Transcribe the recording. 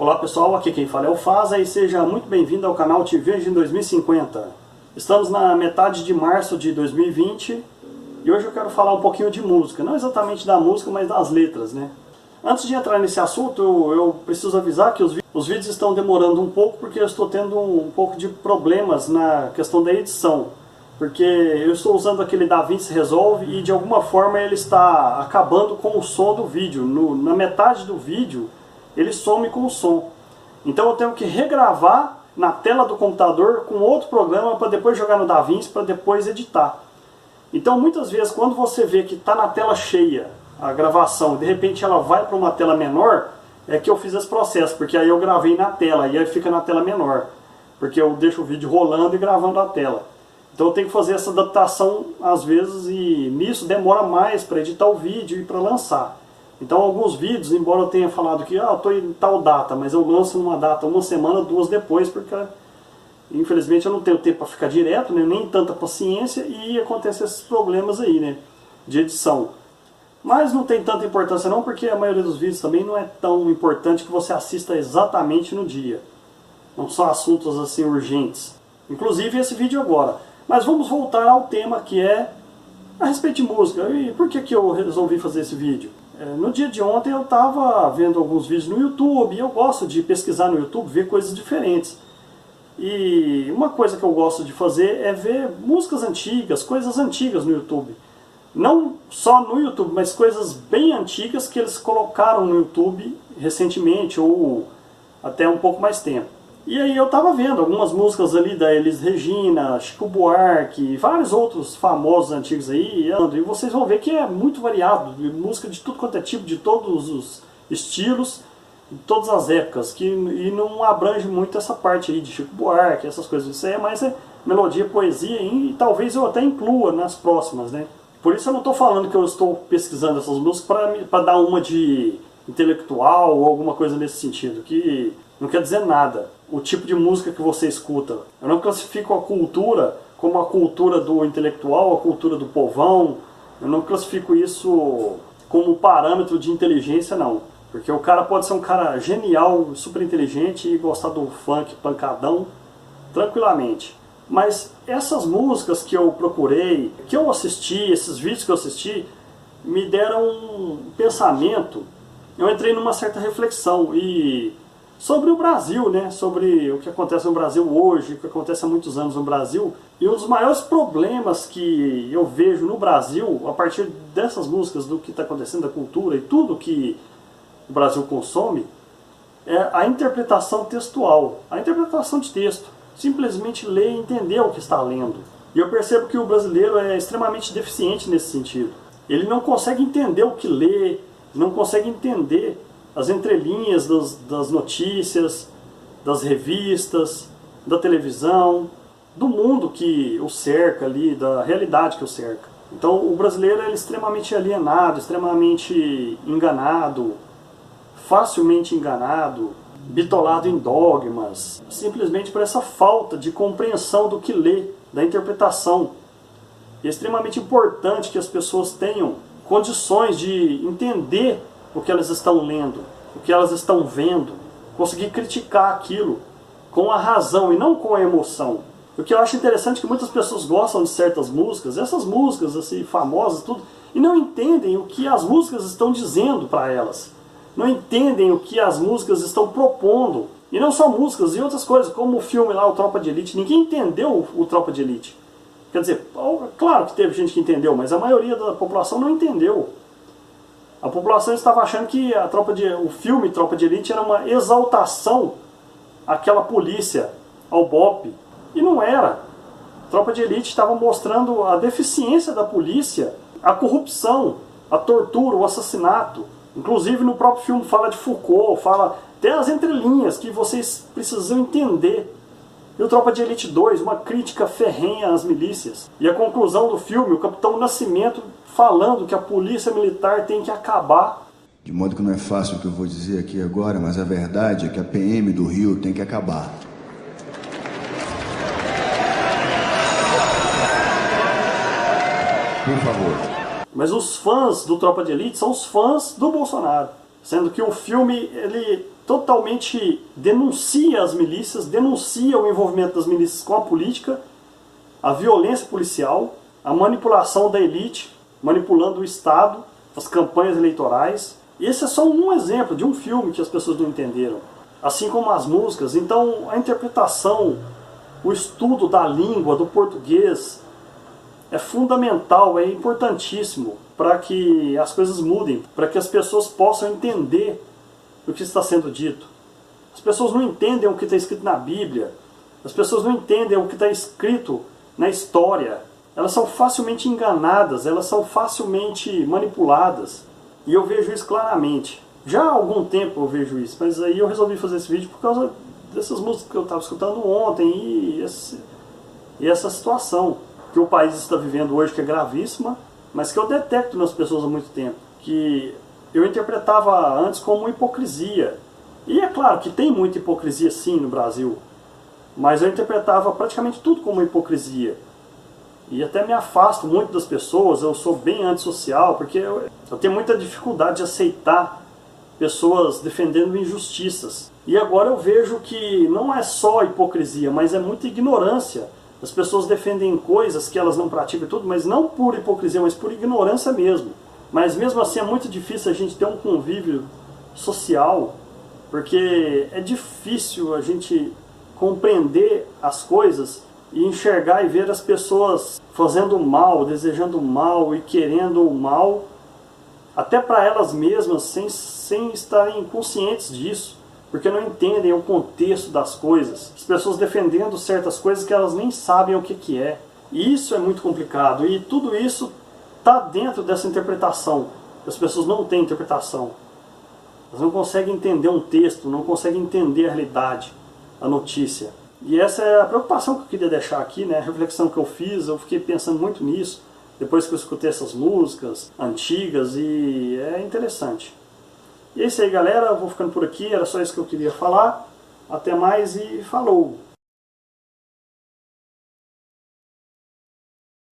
Olá pessoal, aqui quem fala é o Faza e seja muito bem-vindo ao canal Te Vejo em 2050. Estamos na metade de março de 2020 e hoje eu quero falar um pouquinho de música, não exatamente da música, mas das letras, né? Antes de entrar nesse assunto, eu preciso avisar que os vídeos estão demorando um pouco porque eu estou tendo um pouco de problemas na questão da edição. Porque eu estou usando aquele DaVinci Resolve e de alguma forma ele está acabando com o som do vídeo. Na metade do vídeo ele some com o som. Então eu tenho que regravar na tela do computador com outro programa para depois jogar no DaVinci para depois editar. Então muitas vezes quando você vê que está na tela cheia a gravação, de repente ela vai para uma tela menor, é que eu fiz esse processo, porque aí eu gravei na tela e aí fica na tela menor. Porque eu deixo o vídeo rolando e gravando a tela. Então eu tenho que fazer essa adaptação às vezes e nisso demora mais para editar o vídeo e para lançar. Então alguns vídeos, embora eu tenha falado que eu estou em tal data, mas eu lanço numa data uma semana, duas depois, porque infelizmente eu não tenho tempo para ficar direto, né, nem tanta paciência e acontecem esses problemas aí, né, de edição. Mas não tem tanta importância não, porque a maioria dos vídeos também não é tão importante que você assista exatamente no dia. Não são assuntos assim urgentes. Inclusive esse vídeo agora. Mas vamos voltar ao tema que é a respeito de música. E por que eu resolvi fazer esse vídeo? No dia de ontem eu estava vendo alguns vídeos no YouTube e eu gosto de pesquisar no YouTube, ver coisas diferentes. E uma coisa que eu gosto de fazer é ver músicas antigas, coisas antigas no YouTube. Não só no YouTube, mas coisas bem antigas que eles colocaram no YouTube recentemente ou até um pouco mais tempo. E aí eu estava vendo algumas músicas ali da Elis Regina, Chico Buarque, vários outros famosos antigos aí, e vocês vão ver que é muito variado, música de tudo quanto é tipo, de todos os estilos, de todas as épocas, e não abrange muito essa parte aí de Chico Buarque, essas coisas. Isso aí é mais melodia, poesia, e talvez eu até inclua nas próximas, né? Por isso eu não estou falando que eu estou pesquisando essas músicas para dar uma de intelectual ou alguma coisa nesse sentido, que não quer dizer nada. O tipo de música que você escuta. Eu não classifico a cultura como a cultura do intelectual, a cultura do povão. Eu não classifico isso como parâmetro de inteligência, não. Porque o cara pode ser um cara genial, super inteligente e gostar do funk pancadão tranquilamente. Mas essas músicas que eu procurei, que eu assisti, esses vídeos que eu assisti, me deram um pensamento. Eu entrei numa certa reflexão e sobre o Brasil, né? Sobre o que acontece no Brasil hoje, o que acontece há muitos anos no Brasil. E um dos maiores problemas que eu vejo no Brasil, a partir dessas músicas, do que está acontecendo, da cultura e tudo que o Brasil consome, é a interpretação textual, a interpretação de texto. Simplesmente ler e entender o que está lendo. E eu percebo que o brasileiro é extremamente deficiente nesse sentido. Ele não consegue entender o que lê, não consegue entender as entrelinhas das notícias, das revistas, da televisão, do mundo que o cerca ali, da realidade que o cerca. Então o brasileiro é extremamente alienado, extremamente enganado, facilmente enganado, bitolado em dogmas, simplesmente por essa falta de compreensão do que lê, da interpretação. É extremamente importante que as pessoas tenham condições de entender o que elas estão lendo, o que elas estão vendo, conseguir criticar aquilo com a razão e não com a emoção. O que eu acho interessante é que muitas pessoas gostam de certas músicas, essas músicas assim, famosas, tudo, e não entendem o que as músicas estão dizendo para elas. Não entendem o que as músicas estão propondo. E não só músicas, e outras coisas, como o filme lá, o Tropa de Elite. Ninguém entendeu o Tropa de Elite. Quer dizer, claro que teve gente que entendeu, mas a maioria da população não entendeu. A população estava achando que o filme Tropa de Elite era uma exaltação àquela polícia, ao BOPE. E não era. Tropa de Elite estava mostrando a deficiência da polícia, a corrupção, a tortura, o assassinato. Inclusive no próprio filme fala de Foucault, fala até as entrelinhas que vocês precisam entender. E o Tropa de Elite 2, uma crítica ferrenha às milícias. E a conclusão do filme, o Capitão Nascimento falando que a polícia militar tem que acabar. De modo que não é fácil o que eu vou dizer aqui agora, mas a verdade é que a PM do Rio tem que acabar. Por favor. Mas os fãs do Tropa de Elite são os fãs do Bolsonaro. Sendo que o filme, ele totalmente denuncia as milícias, denuncia o envolvimento das milícias com a política, a violência policial, a manipulação da elite, manipulando o Estado, as campanhas eleitorais. Esse é só um exemplo de um filme que as pessoas não entenderam. Assim como as músicas. Então a interpretação, o estudo da língua, do português, é fundamental, é importantíssimo para que as coisas mudem, para que as pessoas possam entender o que está sendo dito. As pessoas não entendem o que está escrito na Bíblia, as pessoas não entendem o que está escrito na história. Elas são facilmente enganadas, elas são facilmente manipuladas. E eu vejo isso claramente. Já há algum tempo eu vejo isso, mas aí eu resolvi fazer esse vídeo por causa dessas músicas que eu estava escutando ontem e essa situação que o país está vivendo hoje, que é gravíssima, mas que eu detecto nas pessoas há muito tempo, que eu interpretava antes como hipocrisia. E é claro que tem muita hipocrisia sim no Brasil, mas eu interpretava praticamente tudo como hipocrisia. E até me afasto muito das pessoas, eu sou bem antissocial, porque eu tenho muita dificuldade de aceitar pessoas defendendo injustiças. E agora eu vejo que não é só hipocrisia, mas é muita ignorância. As pessoas defendem coisas que elas não praticam e tudo, mas não por hipocrisia, mas por ignorância mesmo. Mas mesmo assim é muito difícil a gente ter um convívio social, porque é difícil a gente compreender as coisas e enxergar e ver as pessoas fazendo mal, desejando mal e querendo o mal, até para elas mesmas, sem estarem conscientes disso, porque não entendem o contexto das coisas. As pessoas defendendo certas coisas que elas nem sabem o que é. E isso é muito complicado, e tudo isso está dentro dessa interpretação. As pessoas não têm interpretação. Elas não conseguem entender um texto, não conseguem entender a realidade, a notícia. E essa é a preocupação que eu queria deixar aqui, né? A reflexão que eu fiz, eu fiquei pensando muito nisso, depois que eu escutei essas músicas antigas, e é interessante. E é isso aí, galera, eu vou ficando por aqui, era só isso que eu queria falar. Até mais e falou!